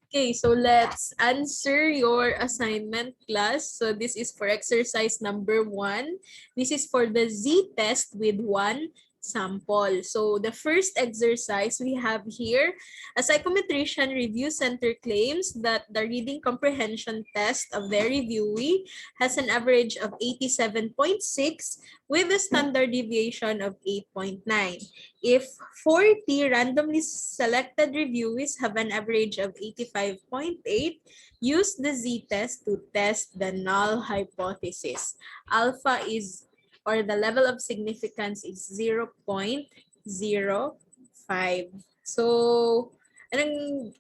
Okay, so let's answer your assignment, class. So this is for exercise number 1. This is for the Z-test with 1 sample. So the first exercise we have here, a psychometrician review center claims that the reading comprehension test of their reviewee has an average of 87.6 with a standard deviation of 8.9. If 40 randomly selected reviewees have an average of 85.8, use the z-test to test the null hypothesis. Alpha is, or the level of significance is 0.05. So,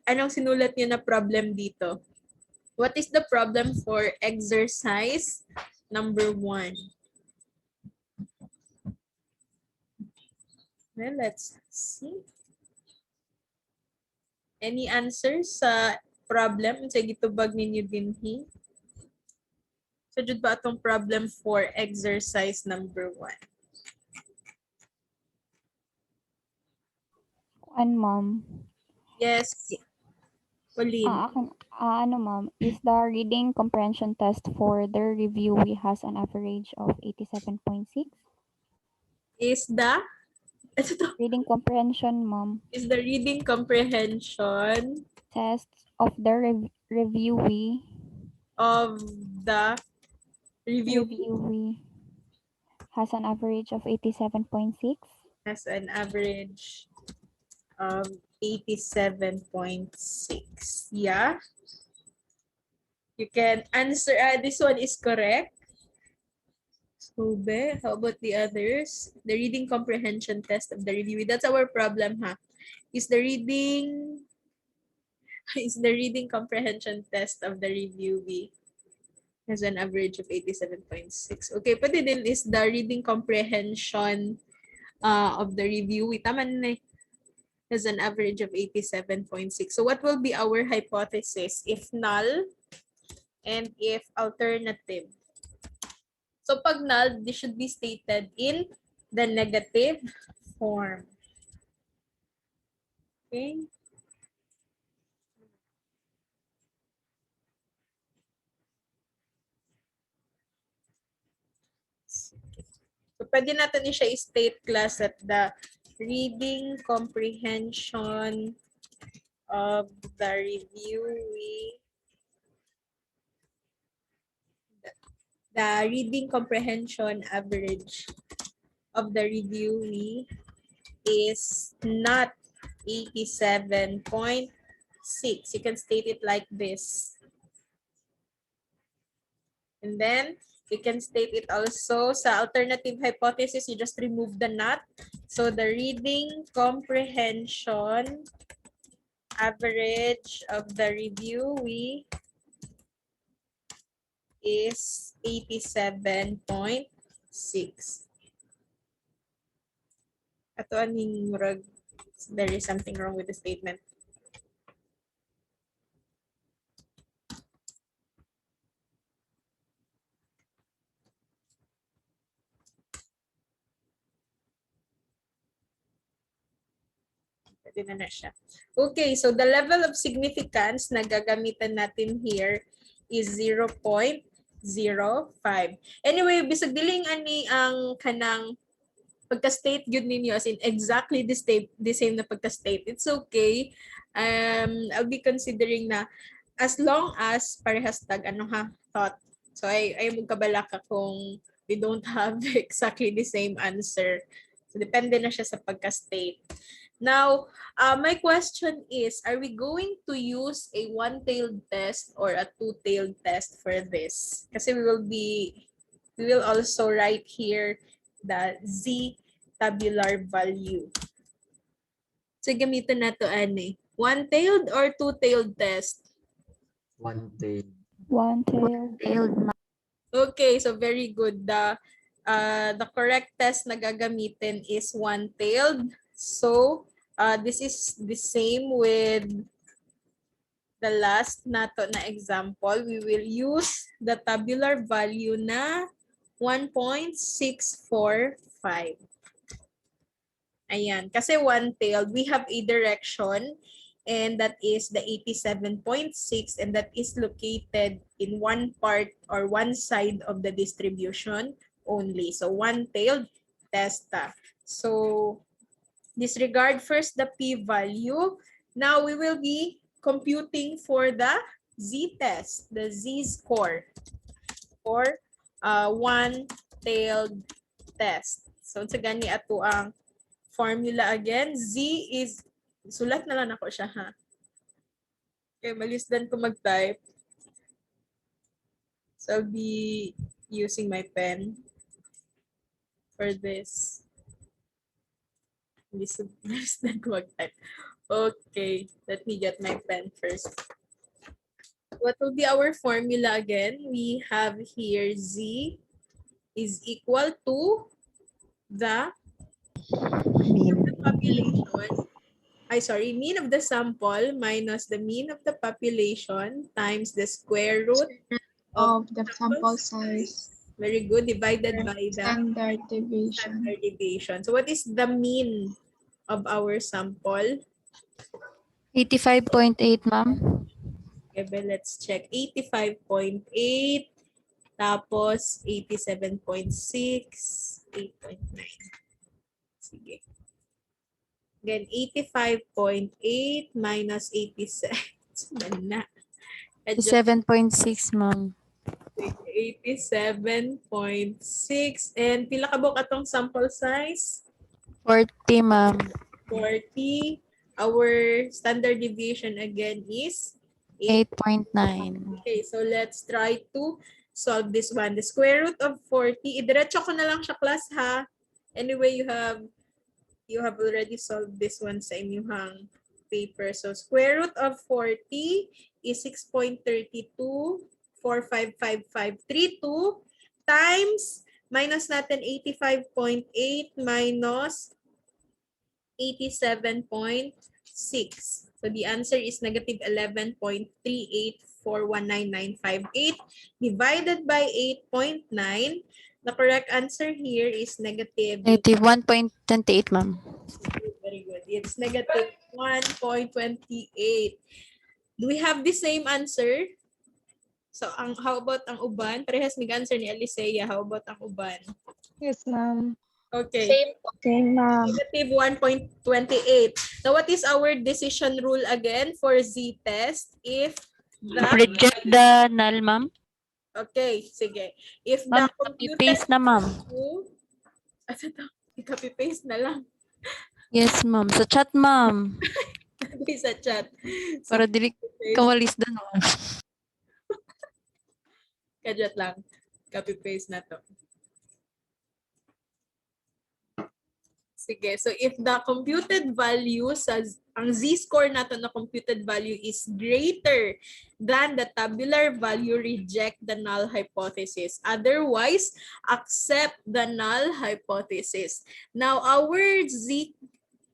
anong sinulat niyo na problem dito? What is the problem for exercise number 1? Well, let's see. Any answers sa problem sa gitubag ninyo dinhi? So, jud ba atong problem for exercise number 1? Ma'am. Yes. Pauline. Ano, ma'am, is the reading comprehension test for the reviewee has an average of 87.6? Is the, ito to, Reading comprehension, ma'am, is the reading comprehension test of the reviewee of the review has an average of 87.6? has an average of 87.6. Yeah. You can answer, this one is correct. So, how about the others? The reading comprehension test of the reviewee. That's our problem, ha? Is the reading comprehension test of the reviewee has an average of 87.6. Okay, pwede din is the reading comprehension of the reviewee. Tama na eh. Has an average of 87.6. So what will be our hypothesis if null and if alternative? So pag null, this should be stated in the negative form. Okay. So pwede natin siya i-state, class, at the reading comprehension of the reviewee, the reading comprehension average of the reviewee is not 87.6. You can state it like this. And then you can state it also sa alternative hypothesis, you just remove the not. So the reading comprehension average of the reviewee is 87.6. Ato aning murag, there is something wrong with the statement. Pwede na siya. Okay, so the level of significance na gagamitan natin here is 0.05. Anyway, bisag diling ani ang kanang pagka-state yun ninyo, as in exactly the same na pagka-state, it's okay. I'll be considering na as long as parehas tag ano ha, thought. So ay magkabala ka kung we don't have exactly the same answer. So depende na siya sa pagka-state. Now, my question is, are we going to use a one-tailed test or a two-tailed test for this? Kasi we will also write here the Z tabular value. So, gamitin na to ani. One-tailed or two-tailed test? One-tailed. One-tailed. Okay, so very good. The correct test na gagamitin is one-tailed. So, this is the same with the last nato na example. We will use the tabular value na 1.645. Ayan. Kasi one-tailed, we have a direction and that is the 87.6, and that is located in one part or one side of the distribution only. So one-tailed testa. So disregard first the p-value. Now we will be computing for the z-test, the z-score for one-tailed test. So sa gani ato ang formula again. Z is, sulat na lang ako siya ha. Okay, malisdan ko mag-type. So I'll be using my pen for this. Malisdan ko mag-type. Okay, let me get my pen first. What will be our formula again? We have here Z is equal to the population. Mean of the sample minus the mean of the population times the square root of the sample size. Very good. Divided by the Standard deviation. standard deviation. So what is the mean of our sample? 85.8, ma'am. Okay, but let's check. 85.8, tapos 87.6, 8.9. Sige. Again, 85.8 minus 87. Na. 7.6, ma'am. 87.6. And pila ka bok atong sample size? 40, ma'am. 40. Our standard deviation again is 8.9. Okay, so let's try to solve this one. The square root of 40, idiretso ko na lang siya class ha. Anyway, you have already solved this one sa inyong paper. So square root of 40 is 6.32455532 times minus natin 85.8 minus 87.6. So the answer is negative 11.3841998 divided by 8.9. The correct answer here is negative. Negative 1.28, ma'am. Very good. It's negative 1.28. Do we have the same answer? So how about ang uban? Parehas mig-answer ni Aliceia. How about ang uban? Yes, ma'am. Okay. Same, ma'am. Negative 1.28. Now, what is our decision rule again for z-test? If the... Reject the null, ma'am. Okay, sige. If the Ma'am, computed... copy-paste na, ma'am. Ano to? I-copy-paste na lang. Yes, ma'am. Sa chat, ma'am. Sa chat. So, Para dili kawalis doon. Kadjat lang. Copy-paste na to. Sige. So, if the computed value sa ang z-score nato na computed value is greater than the tabular value, reject the null hypothesis. Otherwise, accept the null hypothesis. Now, our z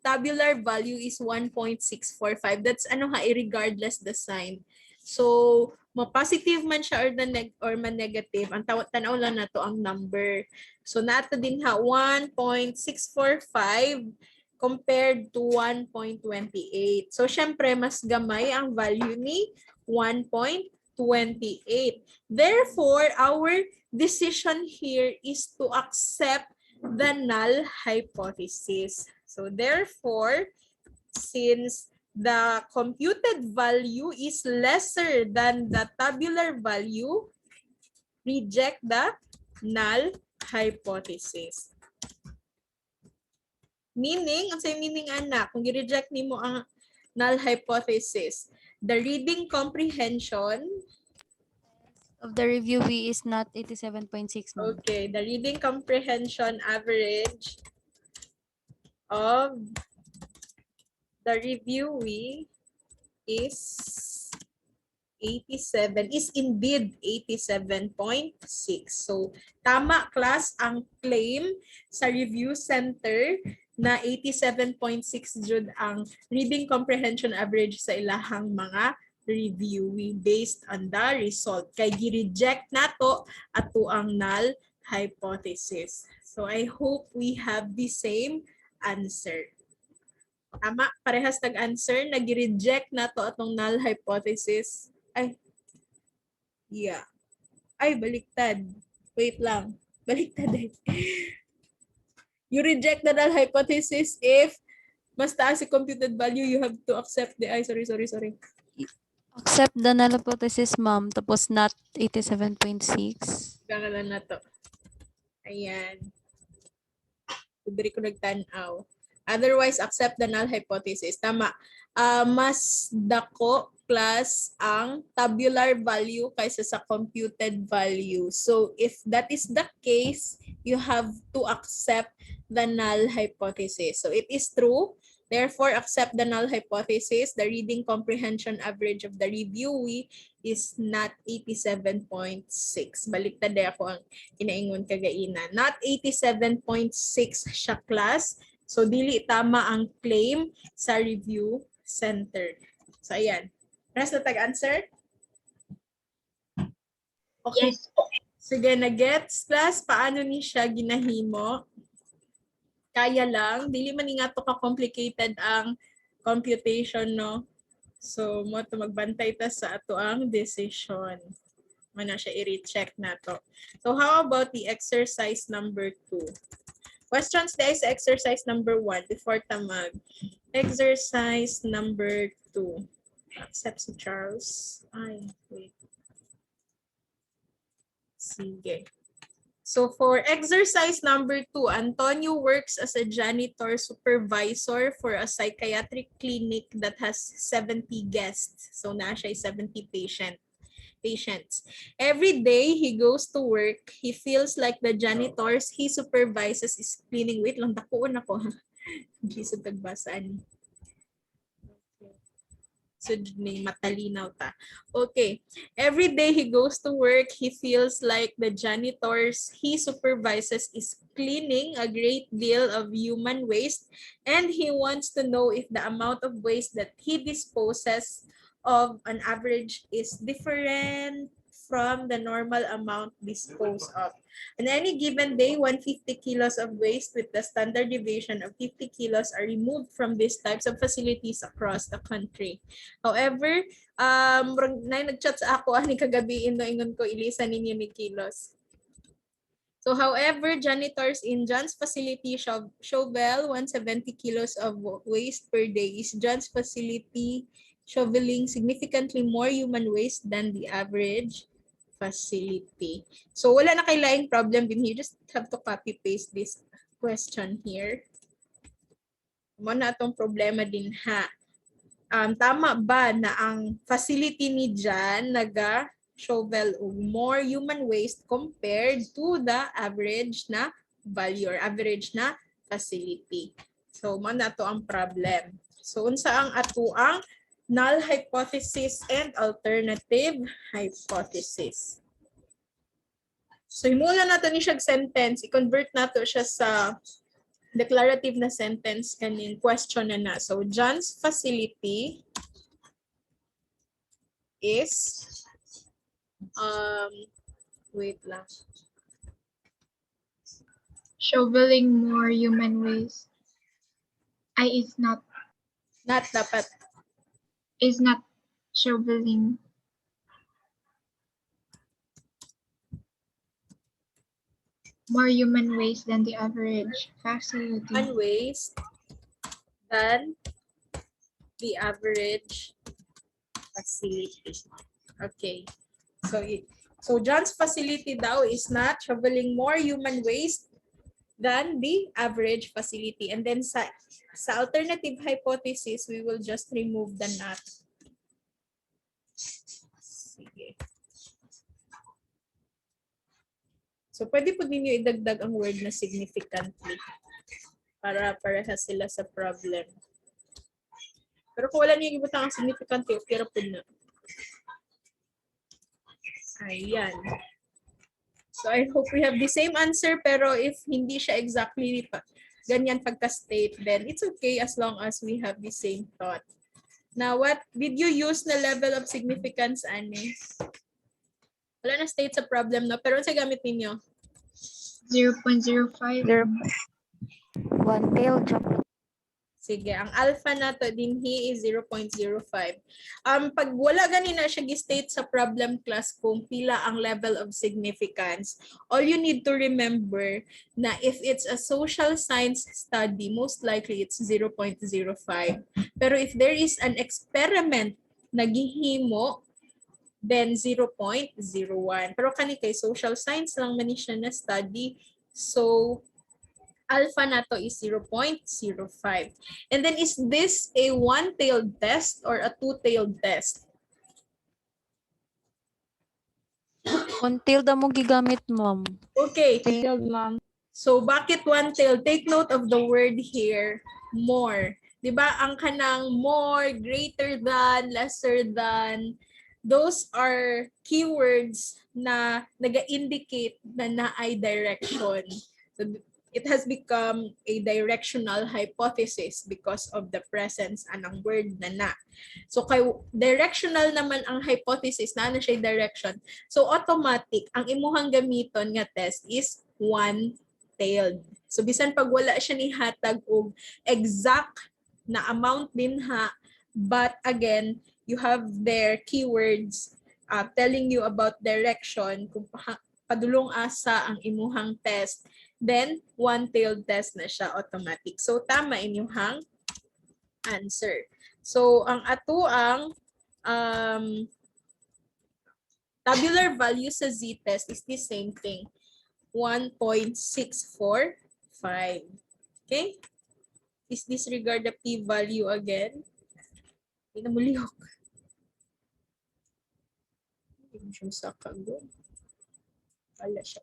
tabular value is 1.645. That's regardless the sign. So, ma-positive man siya or ma-negative, ang tanaw lang na to ang number. So, nato din 1.645 compared to 1.28. So, syempre, mas gamay ang value ni 1.28. Therefore, our decision here is to accept the null hypothesis. So, therefore, since the computed value is lesser than the tabular value, reject the null hypothesis. Meaning, ang say meaning anak, kung i-reject nimo ang null hypothesis, the reading comprehension Of the reviewee is not 87.6, ma'am. okay, the reading comprehension average of the reviewee is 87, is indeed 87.6. So, tama class ang claim sa review center na 87.6 jud ang reading comprehension average sa ilahang mga reviewee based on the result. Kay gi-reject nato ato ang null hypothesis. So, I hope we have the same answer. Tama, parehas nag-answer. Nag-reject na to atong null hypothesis. Ay, yeah. Ay, baliktad. Wait lang. Baliktad eh. You reject the null hypothesis if mas taas si computed value, you have to accept the, ay, sorry. Accept the null hypothesis, ma'am. Tapos not 87.6. Gangalan na to. Ayan. Diri ko nagtanaw. Otherwise, accept the null hypothesis. Tama. Mas dako plus ang tabular value kaysa sa computed value. So, if that is the case, you have to accept the null hypothesis. So, it is true. Therefore, accept the null hypothesis. The reading comprehension average of the reviewee is not 87.6. Baliktad ako ang inaingon kagaina. Not 87.6 siya class. So, dili tama ang claim sa review center. So, ayan. Rest na tag-answer? Okay. Yes. Sige, na-gets class. Paano ni siya ginahimo? Kaya lang. Dili man nga to ka-complicated ang computation, no? So, mo to magbantay ta sa ato ang decision. Mana siya i-recheck na to. So, how about the exercise number 2? Questions dahil sa exercise number 1 before tamag. Exercise number 2. Accept si Charles. Ay, wait. Sige. So for exercise number 2, Antonio works as a janitor supervisor for a psychiatric clinic that has 70 guests. So na siya 70 patients. Every day he goes to work, he feels like the janitors he supervises is cleaning. Wait lang, takuon ako. Gisod tagbasaan. So, may matalinaw ta. Okay. Every day he goes to work, he feels like the janitors he supervises is cleaning a great deal of human waste, and he wants to know if the amount of waste that he disposes of an average is different from the normal amount disposed of. On any given day, 150 kilos of waste with the standard deviation of 50 kilos are removed from these types of facilities across the country. However, nag-chat sa ako ani kagabi ingon ko ilisan ninyo ni kilos. So however, janitors in John's facility shovel 170 kilos of waste per day. Is John's facility shoveling significantly more human waste than the average facility? So wala na kay laing problem din here. Just have to copy paste this question here. Muna atong problema din ha. Tama ba na ang facility ni John naga-shovel more human waste compared to the average na value or average na facility? So, muna to ang problem. So, unsa ang atuang null hypothesis and alternative hypothesis? So, himula nato ni siya sentence. I-convert nato siya sa declarative na sentence kaning question na. So, John's facility is, wait lang. Shoveling more human waste. Is not Dapat. Is not shoveling more human waste than the average facility. Human waste than the average facility. Okay. So John's facility daw is not shoveling more human waste than the average facility. And then sa alternative hypothesis, we will just remove the not. Sige. So pwede po ninyo idagdag ang word na significantly para parehas sila sa problem. Pero kung wala niyo ibutang ang significantly, okay ra po na. Ayan. So I hope we have the same answer, pero if hindi siya exactly ganyan pagka-state, then it's okay as long as we have the same thought. Now, what did you use na level of significance, Annie? Wala na state sa problem, no? Pero sa gamit ninyo? 0.05. One-tailed chapter. Sige, ang alpha nato dinhi is 0.05. Pag wala ganina siya gi-state sa problem class kung pila ang level of significance, all you need to remember na if it's a social science study, most likely it's 0.05. Pero if there is an experiment na gihimo, then 0.01. Pero kani kay social science lang man ni siya na study, so alpha nato is 0.05. And then is this a one-tailed test or a two-tailed test? Until da mo gigamit, ma'am. Okay. Detailed, ma'am. So bakit one-tailed? Take note of the word here, more. 'Di ba? Ang kanang more, greater than, lesser than, those are keywords na naga-indicate na naay direction. So it has become a directional hypothesis because of the presence anang word na. So kay directional naman ang hypothesis na siya direction. So automatic ang imuhang gamiton nga test is one-tailed. So bisan pag wala siya ni hatag og exact na amount din ha, but again, you have their keywords telling you about direction kung padulong asa ang imuhang test, then one-tailed test na siya automatic. So tama inyong answer. So ang atuang tabular value sa z-test is the same thing, 1.645. Okay? Please disregard the p-value again. Hindi na mulihok. Hindi mo siya sakagod. Wala siya.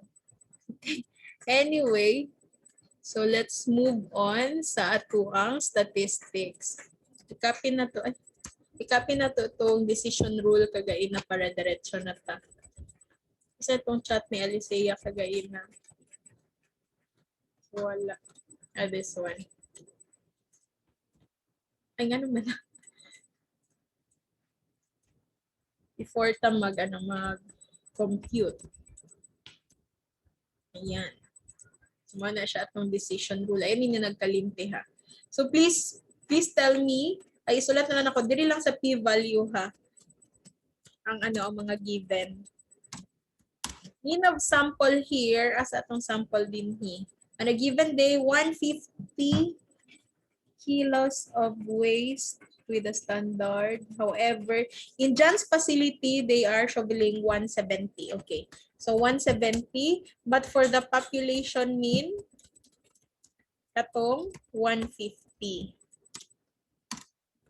Okay. Anyway, so let's move on sa atuang statistics. I-copy na to. I-copy na to itong decision rule kagain na para diretso na ta. Isa itong chat ni Alicia kagain na. Wala. This one. Ay nga naman na. Before ta mag-compute. Ayan. Sumana siya atong decision rule. Ayan yung nagkalimti ha. So please tell me, ay isulat na lang ako, diri lang sa p-value ha. Ang mga given. Mean of sample here, as atong sample din hi. On a given day, 150 kilos of waste with the standard. However, in John's facility, they are shoveling 170. Okay. So 170, but for the population mean, katong 150.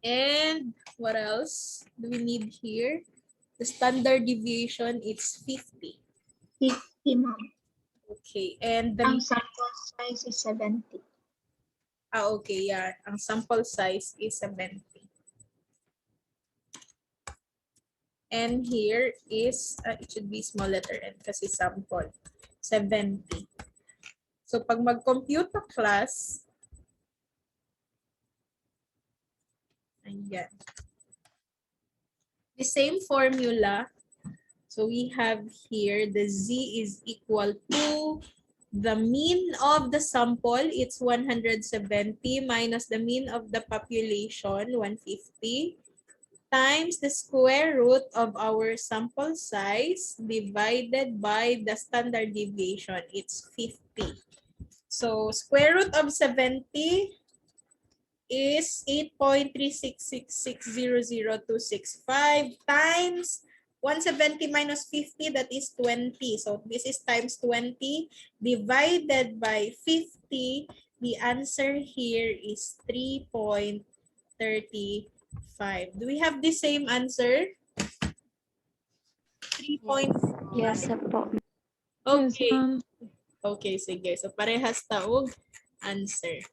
And what else do we need here? The standard deviation is 50. 50, ma'am. Okay. And the Ang sample size is 70. okay, yeah. Ang sample size is 70. And here is, it should be small letter n kasi sample, 70. So pag mag-compute na class, ayan. The same formula. So we have here the z is equal to the mean of the sample, it's 170 minus the mean of the population, 150, times the square root of our sample size divided by the standard deviation, it's 50. So square root of 70 is 8.366600265 times 170 minus 50, that is 20. So this is times 20 divided by 50. The answer here is 3.35. Do we have the same answer? 3.5. Yes, po. Okay. Okay, sige. So parehas taog answer.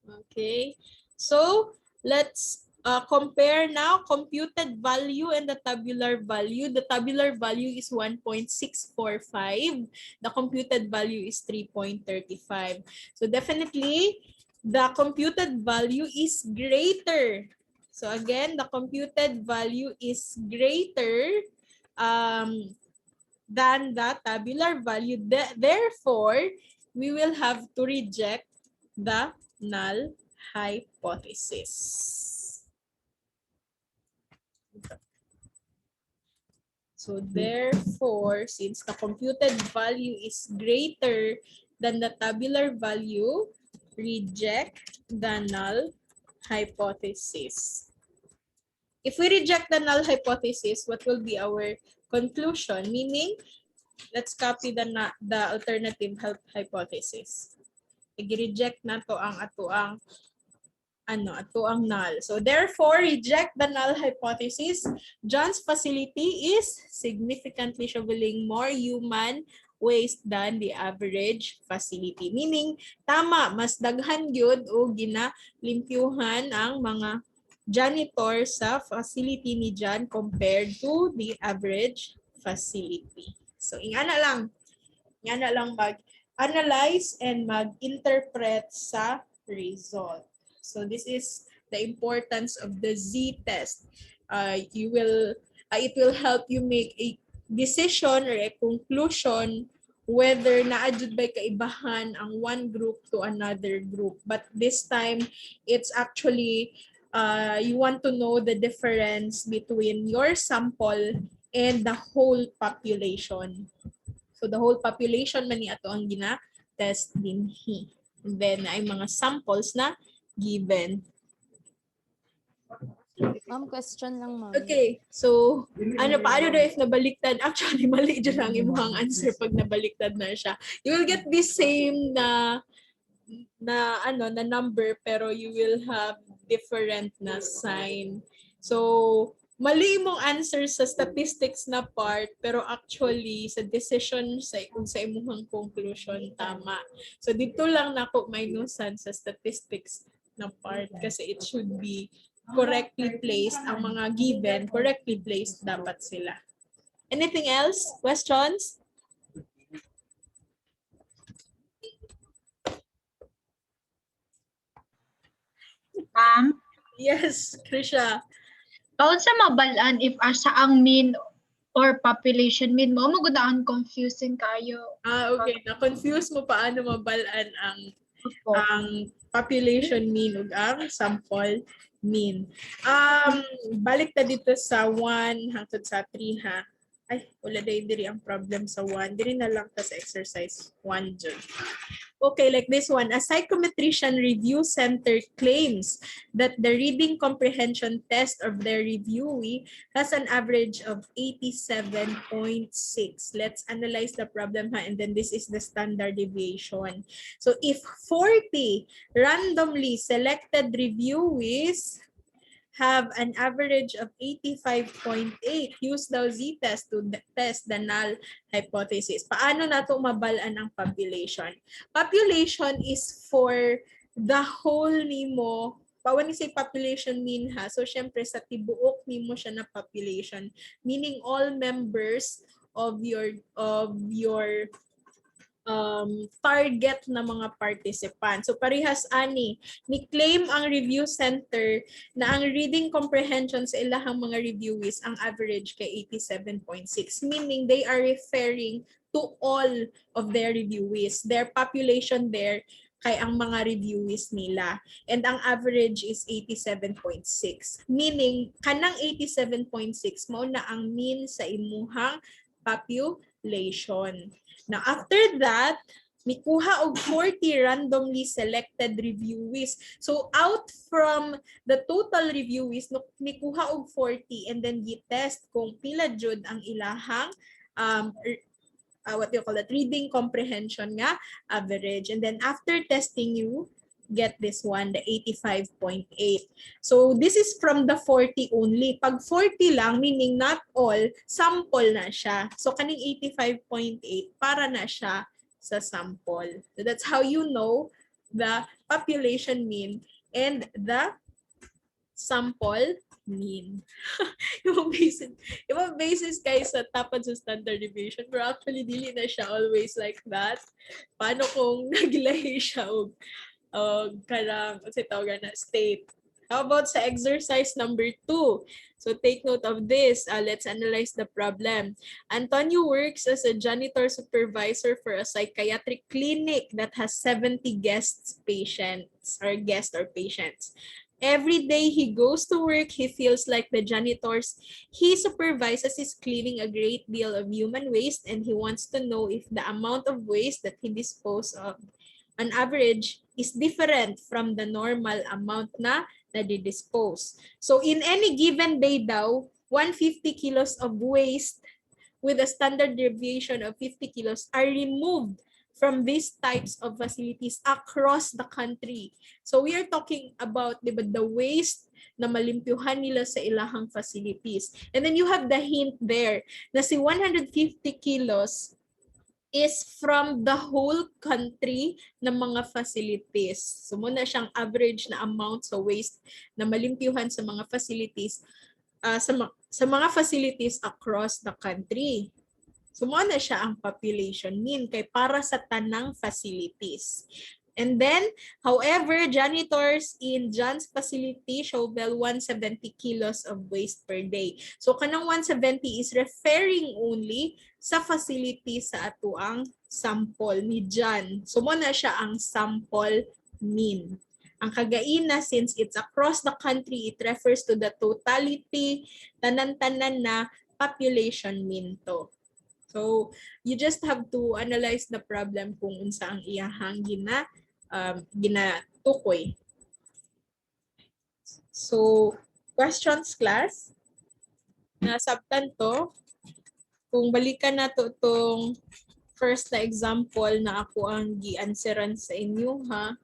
Okay. So let's compare now computed value and the tabular value. The tabular value is 1.645. The computed value is 3.35. So definitely the computed value is greater. So again, the computed value is greater than the tabular value. Therefore, we will have to reject the null hypothesis. So therefore, since the computed value is greater than the tabular value, reject the null hypothesis. If we reject the null hypothesis, what will be our conclusion? Meaning, let's copy the alternative hypothesis. I-reject na to ang atuang null. So therefore, reject the null hypothesis. John's facility is significantly shoveling more human waste than the average facility. Meaning, tama, mas daghan yun o ginalimpyuhan ang mga janitor sa facility ni John compared to the average facility. So, ingana lang mag-analyze and mag-interpret sa result. So this is the importance of the Z-test. It will help you make a decision or a conclusion whether naadjud by kaibahan ang one group to another group. But this time, it's actually you want to know the difference between your sample and the whole population. So the whole population man ni ato ang gina-test dinhi. And then ay mga samples na given. Ma'am, question lang, ma'am. Okay, so paano daw if nabaliktad? Actually, mali dyan ang imuhang answer pag nabaliktad na siya. You will get the same na number pero you will have different na sign. So, mali mong answer sa statistics na part pero actually sa decision kung sa imuhang conclusion tama. So, dito lang nako minusan sa statistics na part kasi it should be correctly placed. Ang mga given, correctly placed dapat sila. Anything else? Questions? Ma'am, Yes, Krisha. taon sa mabalaan if asa ang mean or population mean mo magudaan confusing kayo. Okay. Na-confuse mo paano mabalaan ang population mean ug ang sample mean. Balik ta dito sa 1 hangtod sa 3 ha. Ay, wala diri ang problem sa 1. Diri na lang ta sa exercise 1 jud. Okay, like this one. A psychometrician review center claims that the reading comprehension test of their reviewee has an average of 87.6. Let's analyze the problem ha, and then this is the standard deviation. So if 40 randomly selected reviewees have an average of 85.8, use daw Z-test to test the null hypothesis. Paano nato mabalaan ang population? Population is for the whole nimo. When you say population mean ha, so syempre sa tibuok nimo siya na population, meaning all members of your target na mga participants. So parehas ani, ni-claim ang review center na ang reading comprehension sa ilahang mga reviewees ang average kay 87.6, meaning they are referring to all of their reviewees. Their population there kay ang mga reviewees nila. And ang average is 87.6. Meaning, kanang 87.6 mao na ang mean sa imuhang population. Now, after that, mikuha og 40 randomly selected reviewees. So, out from the total reviewees, mikuha og 40 and then gi-test kung pila jud ang ilahang reading comprehension nga average. And then after testing, you get this one, the 85.8. So this is from the 40 only. Pag 40 lang, meaning not all, sample na siya. So kaning 85.8, para na siya sa sample. So that's how you know the population mean and the sample mean. Yung basis guys sa tapad sa standard deviation, pero actually dili na siya always like that. Paano kung naglahi siya og karang state? How about sa exercise number 2? So take note of this. Let's analyze the problem. Antonio works as a janitor supervisor for a psychiatric clinic that has 70 guest patients. clients or guests or patients. Every day he goes to work, he feels like the janitors he supervises is cleaning a great deal of human waste, and he wants to know if the amount of waste that he disposes of on average is different from the normal amount na nadidispose. So in any given day daw, 150 kilos of waste with a standard deviation of 50 kilos are removed from these types of facilities across the country. So we are talking about, diba, the waste na malimpyuhan nila sa ilahang facilities. And then you have the hint there na si 150 kilos is from the whole country ng mga facilities. So muna siyang average na amount sa waste na malimpyuhan sa mga facilities sa mga facilities across the country. So muna siya ang population mean kay para sa tanang facilities. And then, however, janitors in John's facility shovel 170 kilos of waste per day. So kanang 170 is referring only sa facility sa atuang sample ni John. So muna siya ang sample mean. Ang kagaina, since it's across the country, it refers to the totality, tanan-tanan na population mean to. So, you just have to analyze the problem kung unsa ang iyahang ginatukoy. So, questions, class? Nasabtan to. Kung balikan na to itong first na example na ako ang gi-answeran sa inyo, ha?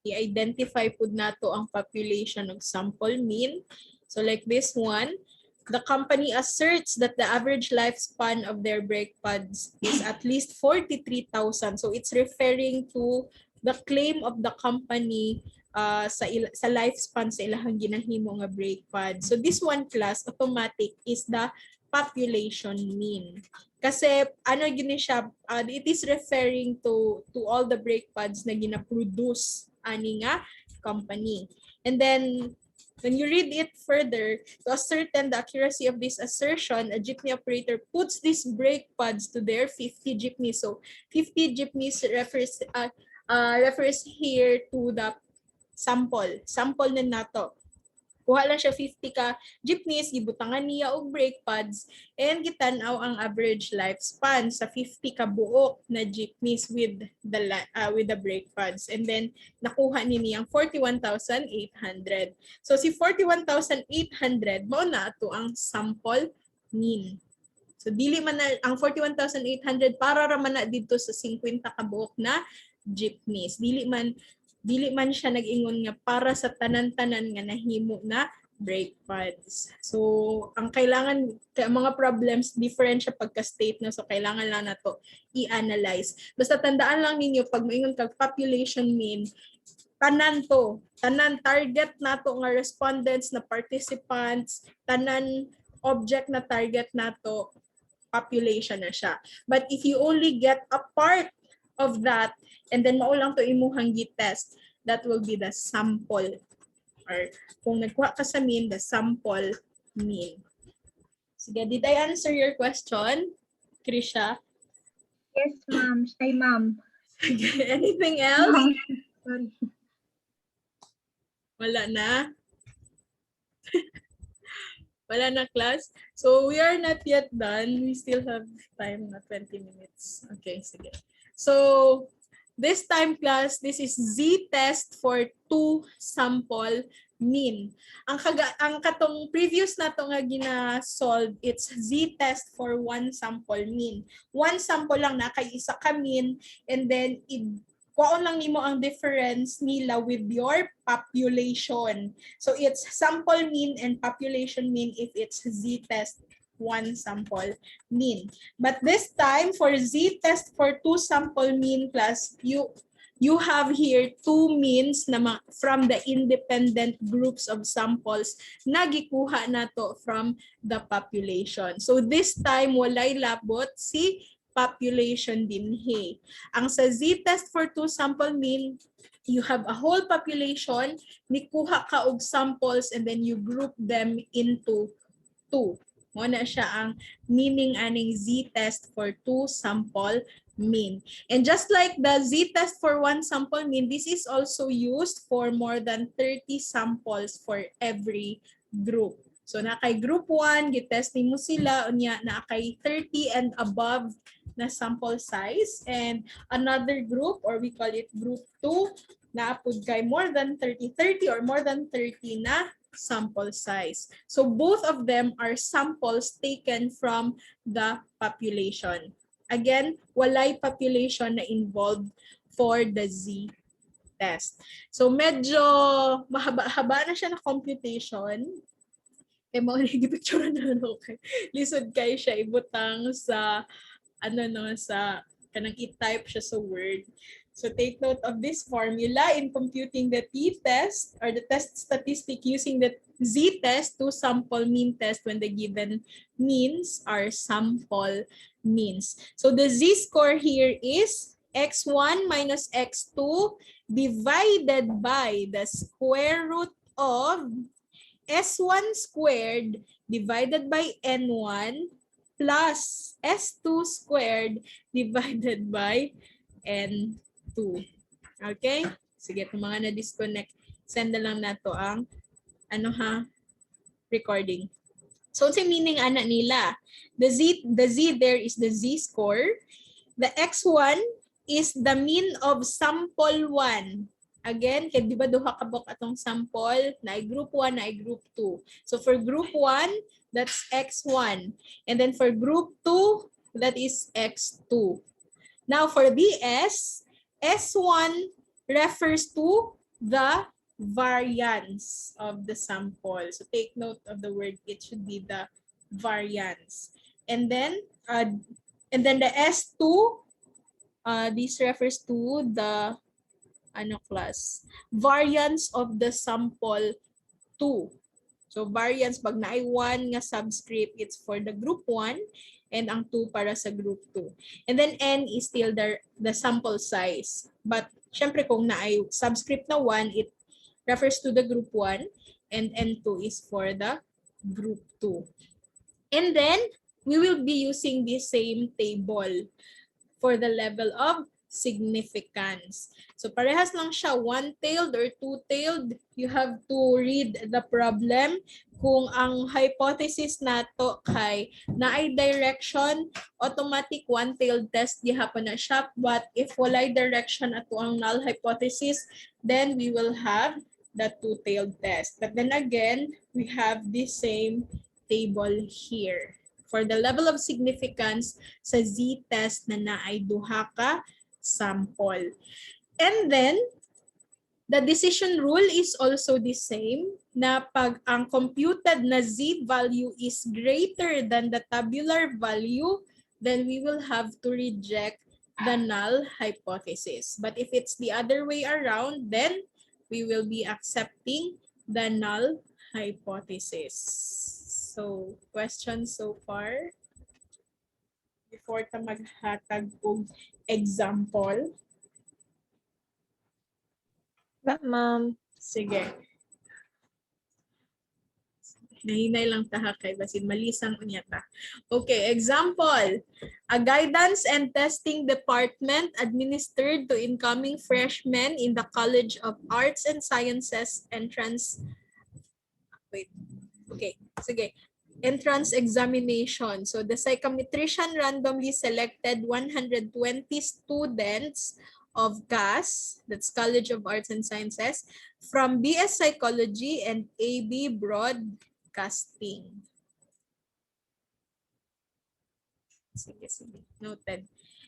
I-identify po na to ang population of sample mean. So, like this one, the company asserts that the average lifespan of their brake pads is at least 43,000. So it's referring to the claim of the company sa lifespan sa ilahang ginahimo nga brake pad. So this one, class, automatic is the population mean. Kasi ano gini siya, it is referring to all the brake pads na gina-produce ani nga company. And then when you read it further, to ascertain the accuracy of this assertion, a jeepney operator puts these brake pads to their 50 jeepneys. So 50 jeepneys refers here to the sample. Sample na nato. Kuha lang siya 50 ka jeepneys, gibutangan niya og brake pads, and gitanaw ang average lifespan sa 50 ka buok na jeepneys with the brake pads. And then nakuha ni niyang 41,800. So si 41,800 mao na ato ang sample mean. So dili man na ang 41,800 para ra man na dito sa 50 ka buok na jeepneys. Dili man siya nag-ingon nga para sa tanan-tanan nga nahimo na brake pads. So, ang kailangan, mga problems, different siya pagka-state na. So, kailangan lang na to i-analyze. Basta tandaan lang ninyo, pag maingon kag population mean, tanan target na to nga respondents, na participants, tanan object na target na to, population na siya. But if you only get a part of that, and then maulang to imuhang gi-test, that will be the sample. Or kung nagkuha ka sa mean, the sample mean. Sige, did I answer your question, Krisha? Yes, ma'am. Ay, ma'am. Anything else? Sorry. Wala na? Wala na, class? So, we are not yet done. We still have time na 20 minutes. Okay, sige. So, this time, class, this is z-test for 2 sample mean. Ang katong previous na to nga gina-solve, it's z-test for 1 sample mean. 1 sample lang na kay isa ka mean, and then kuhaon lang nimo ang difference nila with your population. So it's sample mean and population mean if it's z-test 1 sample mean. But this time, for z-test for 2 sample mean, class, you have here 2 means na from the independent groups of samples na gikuha nato from the population. So this time, walay labot si population dinhi. Ang sa z-test for 2 sample mean, you have a whole population, nikuha ka og samples, and then you group them into 2. Muna siya ang meaning aning z-test for 2 sample mean. And just like the z-test for 1 sample mean, this is also used for more than 30 samples for every group. So na kay group 1, gitesting mo sila, unya na kay 30 and above na sample size. And another group, or we call it group 2, na apud kay more than 30 or more than 30 na sample size. So both of them are samples taken from the population. Again, walay population na involved for the Z test. So medyo mahaba-haba na siya na computation. Kaya mo picture na okay. Lisod kay siya ibutang sa sa kanang i-type siya sa Word. So take note of this formula in computing the t-test or the test statistic using the z-test to sample mean test when the given means are sample means. So the z-score here is x1 minus x2 divided by the square root of s1 squared divided by n1 plus s2 squared divided by n2. Okay? Sige, kung mga na-disconnect, send na lang nato ang recording. So, what's the meaning ana nila? The Z there is the Z score. The X1 is the mean of sample 1. Again, kaya di ba duha kabok atong sample na group 1 na group 2. So for group 1, that's X1. And then for group 2, that is X2. Now for BS, S1 refers to the variance of the sample. So take note of the word, it should be the variance. And then the S2, this refers to the class? Variance of the sample 2. So variance, pag naay 1 nga subscript, it's for the group 1 and ang 2 para sa group 2. And then N is still the sample size. But syempre kung naay subscript na 1, it refers to the group 1 and N2 is for the group 2. And then we will be using the same table for the level of significance. So parehas lang siya, one-tailed or two-tailed. You have to read the problem. Kung ang hypothesis nato kay naay direction, automatic one-tailed test gihapon na siya. But if walay direction ato ang null hypothesis, then we will have the two-tailed test. But then again, we have the same table here. For the level of significance sa z-test na naay duha ka sample. And then, the decision rule is also the same na pag ang computed na z-value is greater than the tabular value, then we will have to reject the null hypothesis. But if it's the other way around, then we will be accepting the null hypothesis. So, questions so far? Before ta maghatag og example. Ma'am. Sige. Nahinay lang ta kay basin malisang unya ta. Okay, example. A guidance and testing department administered to incoming freshmen in the College of Arts and Sciences entrance. Wait. Okay, sige. Entrance examination. So the psychometrician randomly selected 120 students of CAS, that's College of Arts and Sciences, from BS Psychology and AB Broadcasting. Sige. Noted.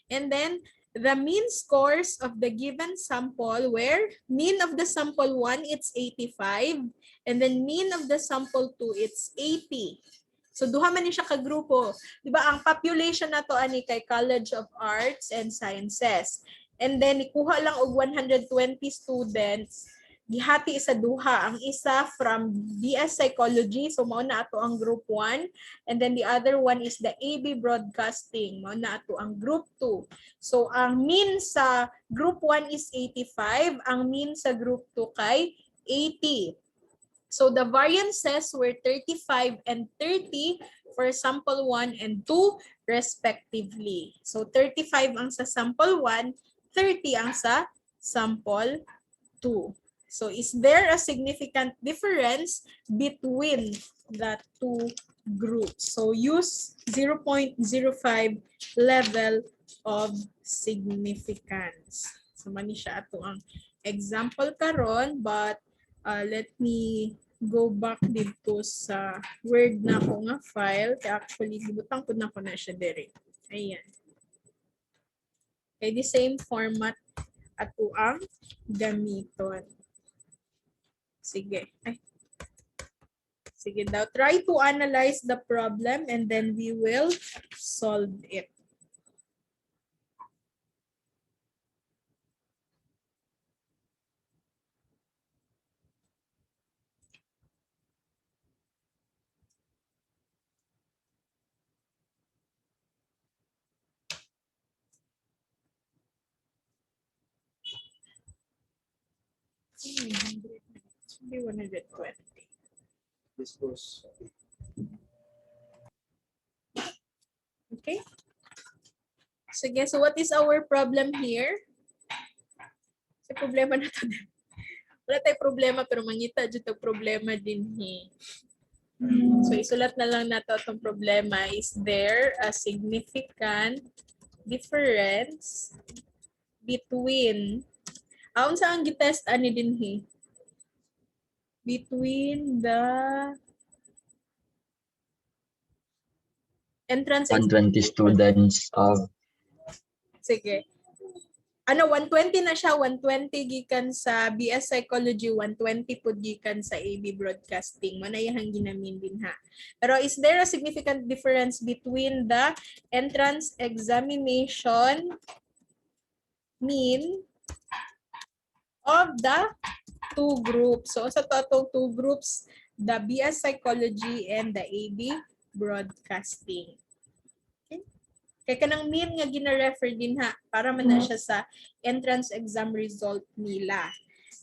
And then the mean scores of the given sample where mean of the sample 1, it's 85. And then mean of the sample 2, it's 80. So duha man ni siya ka grupo. 'Di ba ang population nato ani kay College of Arts and Sciences. And then ikuha lang og 120 students, gihati sa duha. Ang isa from BS Psychology, so mao na ato ang group 1, and then the other one is the AB Broadcasting, mao na ato ang group 2. So ang mean sa group 1 is 85, ang mean sa group 2 kay 80. So the variances were 35 and 30 for sample 1 and 2 respectively. So 35 ang sa sample 1, 30 ang sa sample 2. So is there a significant difference between the two groups? So use 0.05 level of significance. So mani siya ato ang example karon, but let me go back dito sa Word na ko nga file. Kaya actually, gibutang ko na ko na siya dire. Ayan. Okay, the same format ato ang gamiton. Sige. Ay. Sige daw. Try to analyze the problem and then we will solve it. Should be 120. This was Okay. Sige, so what is our problem here? Sa problema na to. Wala tayong problema pero mangita dito problema din So isulat na lang nato itong problema. Is there a significant difference between unsa ang gitest ani din between the entrance 120 students of sige. Ano, 120 na siya, 120 gikan sa BS Psychology, 120 po gikan sa AB Broadcasting. Manayahang ginamin din ha. Pero is there a significant difference between the entrance examination mean of the two groups? So sa total two groups, the BS Psychology and the AB Broadcasting. Kaya kanang mean nga gina-refer din ha, para man na siya sa entrance exam result nila.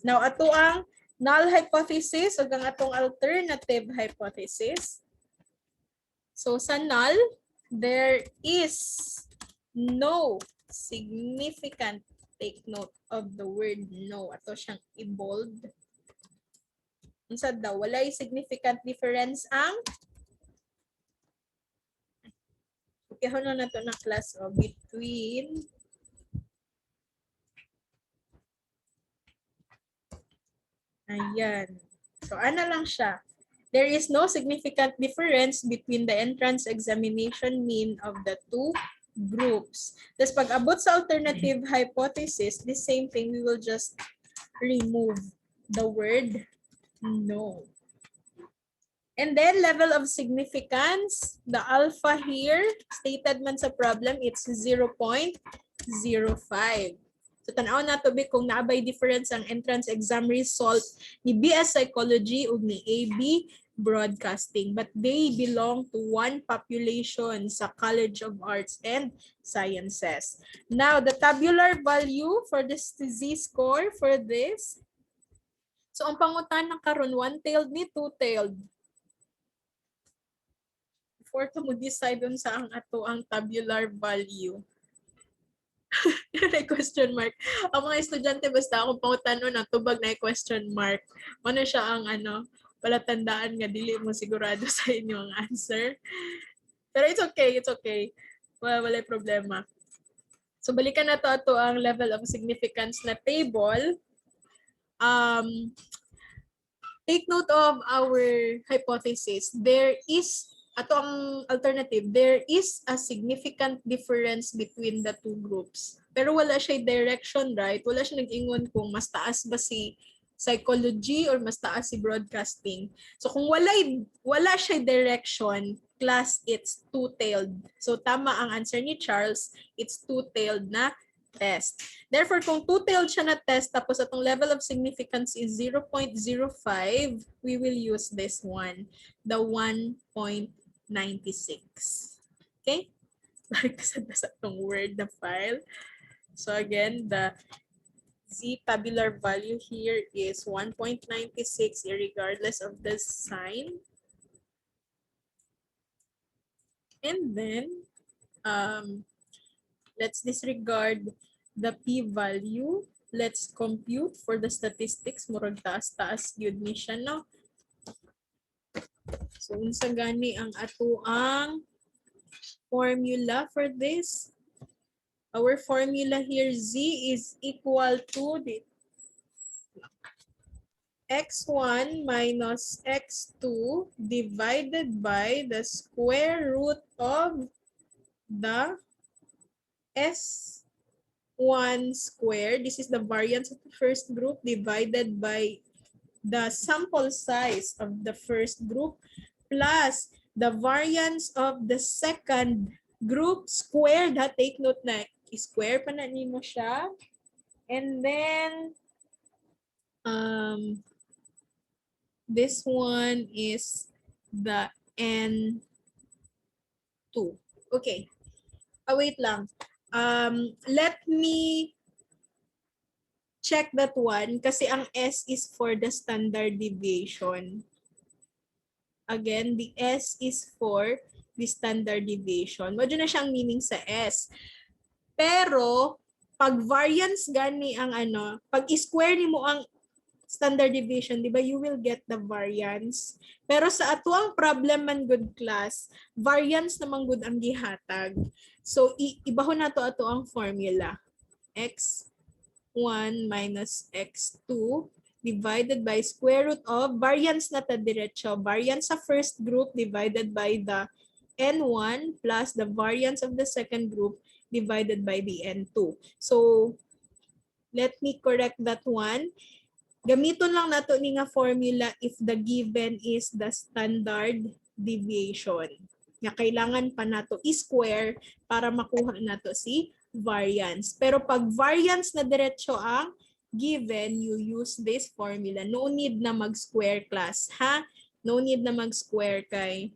Now, ato ang null hypothesis o ang atong alternative hypothesis. So, sa null, there is no significant, take note of the word no. Ato siyang i-bold. Unsa daw, walay significant difference ang kaya na to na class o between ayan. So ano lang siya. There is no significant difference between the entrance examination mean of the two groups. Tapos pag abot sa alternative hypothesis, the same thing, we will just remove the word no. And then level of significance, the alpha here, stated man sa problem, it's 0.05. So tanaw na to kung naabay difference ang entrance exam result ni BS Psychology ug ni AB Broadcasting, but they belong to one population sa College of Arts and Sciences. Now, the tabular value for this Z-score for this. So ang pangutan ng karon one-tailed ni two-tailed. Before to mo decide dun sa ang ato ang tabular value. May question mark. Ang mga estudyante basta akong pangutanon ang tubag na question mark. Ano siya ang palatandaan nga dili mo sigurado sa inyong answer. Pero it's okay, it's okay. Wala problema. So balikan na to ato ang level of significance na table. Take note of our hypothesis. There is ato ang alternative, there is a significant difference between the two groups. Pero wala siya direction, right? Wala siya nag-ingon kung mas taas ba si psychology or mas taas si broadcasting. So kung wala siya direction, class, it's two-tailed. So tama ang answer ni Charles, it's two-tailed na test. Therefore, kung two-tailed siya na test, tapos atong level of significance is 0.05, we will use this one, the 1.96. Okay? Bakit kasabasa itong word na file? So again, the Z tabular value here is 1.96 regardless of the sign. And then, let's disregard the p-value. Let's compute for the statistics. Murag taas-taas yun ni siya, no? So, unsa gani ang atuang formula for this? Our formula here, z is equal to the x1 minus x2 divided by the square root of the S1 squared. This is the variance of the first group divided by the sample size of the first group plus the variance of the second group squared. Ha, take note na square pa na nimo siya. And then this one is the N2. Okay. Wait lang. Let me check that one kasi ang S is for the standard deviation. Again, the S is for the standard deviation. Medyo na siyang meaning sa S. Pero, pag variance gani ang ano, pag square ni mo ang standard deviation, di ba, you will get the variance. Pero sa atuang problem man good class, variance naman good ang gihatag. So, ibahon na to ato ang formula. X1 minus X2 divided by square root of variance na ta diretso. Variance sa first group divided by the N1 plus the variance of the second group divided by the N2. So, let me correct that one. Gamiton lang nato ni nga formula if the given is the standard deviation. Nga kailangan pa nato i-square para makuha nato si variance. Pero pag variance na diretso ang given, you use this formula. No need na mag-square class, ha? No need na mag-square kay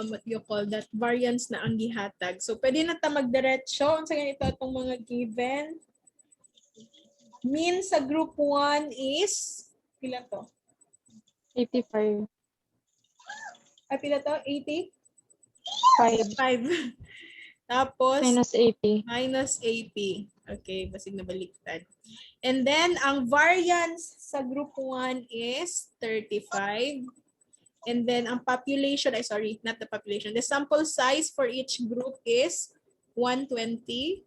what you call that, variance na ang gihatag. So, pwede na ta magdiretso. Ang sa ganito itong mga given. Mean sa group 1 is, pila to? 85. Ay, pila to? 80? 5. 5. Tapos, Minus 80. minus 80. Okay, basig na baliktad. And then, ang variance sa group 1 is 35. And then, ang population, not the population. The sample size for each group is 120.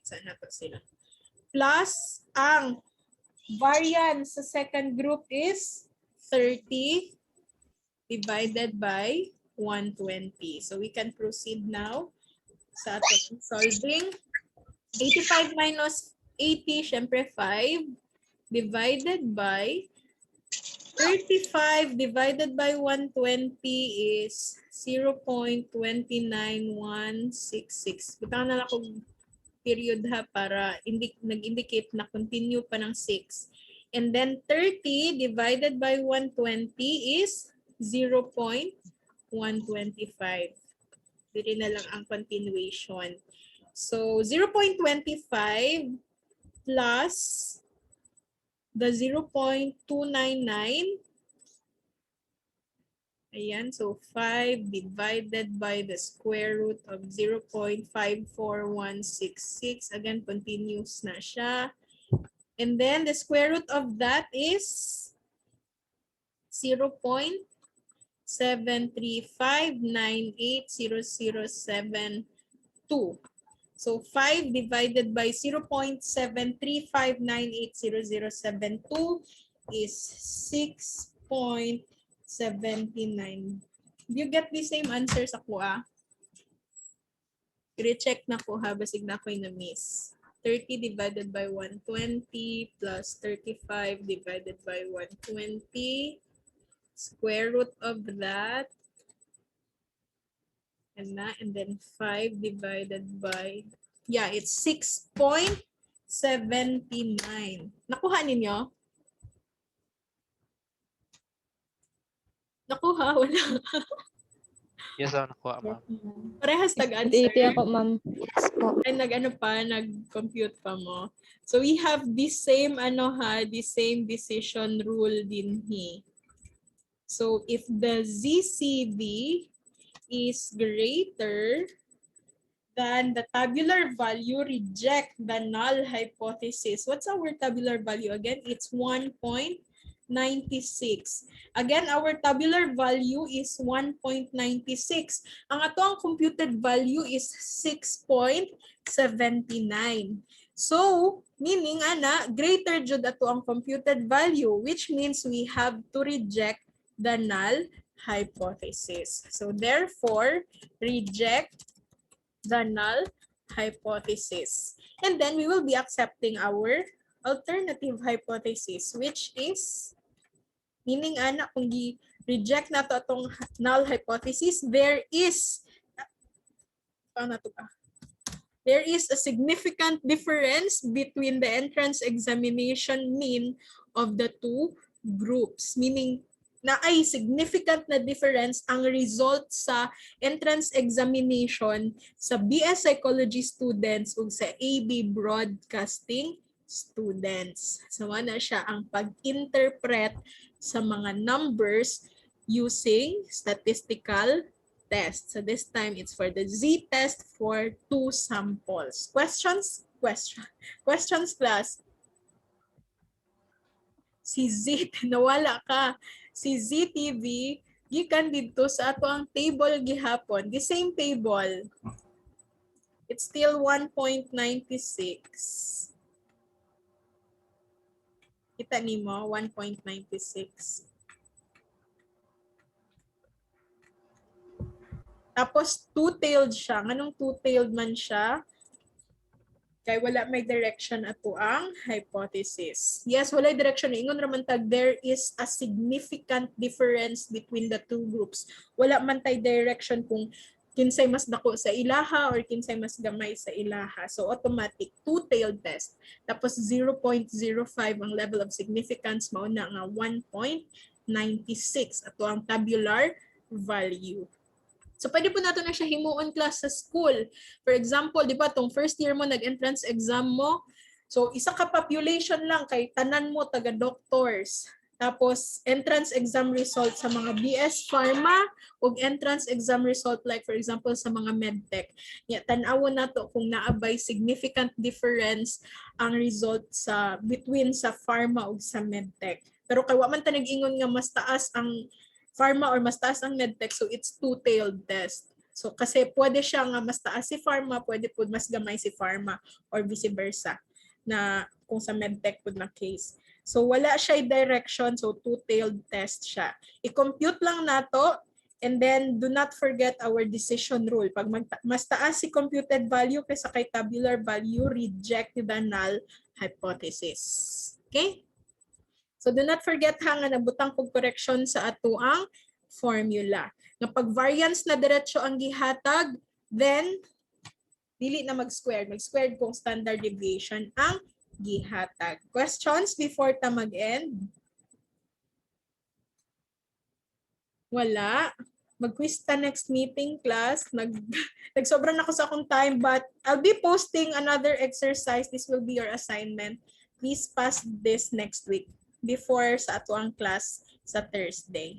Sana to sila. Plus, ang variance sa second group is 30 divided by 120. So we can proceed now sa ating solving. 85 minus 80, syempre 5, divided by 35 divided by 120 is 0.29166. Butang na lang kung period ha para nag-indicate na continue pa ng 6. And then 30 divided by 120 is 0.125. Dili na lang ang continuation. So 0.25 plus the 0.299. Ayan, so 5 divided by the square root of 0.54166. Again, continuous na siya. And then the square root of that is 0.735980072. So 5 divided by 0.735980072 is 6.79. Do you get the same answer sa kuha? I-check na ko ha, basig na ako'y na-miss. 30 divided by 120 plus 35 divided by 120. Square root of that. And then 5 divided by, yeah, it's 6.79. Nakuha ninyo? Nakuha? Wala. Yes, nakuha, ma'am. Parehas nag-answer. 80 ako, ma'am. Yes po. Ay, nag-compute pa mo. So we have the same, the same decision rule din he. So if the ZCV is greater than the tabular value, reject the null hypothesis. What's our tabular value again? It's 1.96. Again, our tabular value is 1.96. Ang ato ang computed value is 6.79. So, meaning ana, greater jud ato ang computed value, which means we have to reject the null hypothesis. So, therefore, reject the null hypothesis. And then we will be accepting our alternative hypothesis, which is, meaning ana, kung reject na to atong null hypothesis, there is a significant difference between the entrance examination mean of the two groups. Meaning, na ay significant na difference ang result sa entrance examination sa BS Psychology students ug sa AB Broadcasting students. So, na siya ang pag-interpret sa mga numbers using statistical test. So, this time, it's for the Z test for 2 samples. Questions? Questions, class? Si Z, nawala ka. Si ZTV, gikan dito sa ato ang table gihapon. The same table. It's still 1.96. Kita nimo 1.96. Tapos two-tailed siya. Anong two-tailed man siya? Kay wala may direction ato ang hypothesis. Yes, wala direction. Ingon raman tag there is a significant difference between the two groups. Wala man tay direction kung kinsay mas dako sa ilaha or kinsay mas gamay sa ilaha. So automatic two-tailed test. Tapos 0.05 ang level of significance, mao na nga 1.96 ato ang tabular value. So, pwede po nato na siya himuon class sa school. For example, di ba, tong first year mo, nag-entrance exam mo. So, isa ka population lang, kay tanan mo, taga-doctors. Tapos, entrance exam result sa mga BS Pharma o entrance exam result like, for example, sa mga medtech. Tan-awon na to kung naabay significant difference ang result sa between sa pharma o sa medtech. Pero kay wa man ta nag-ingon nga mas taas ang pharma or mas taas ang medtech, so it's two-tailed test. So kasi pwede siya nga mas taas si pharma, pwede po mas gamay si pharma or vice versa na kung sa medtech po na case. So wala siya direction, so two-tailed test siya. I-compute lang nato and then do not forget our decision rule. Pag mas taas si computed value kaysa kay tabular value, reject the null hypothesis. Okay? So do not forget ha nga nabutang kog correction sa ato ang formula. Nga pag variance na diretso ang gihatag, then dili na mag-squared. Mag-squared kung standard deviation ang gihatag. Questions before ta mag-end? Wala. Mag-quiz ta next meeting, class. Nagsobra na ako sa akong time, but I'll be posting another exercise. This will be your assignment. Please pass this next week before sa ato ang class sa Thursday.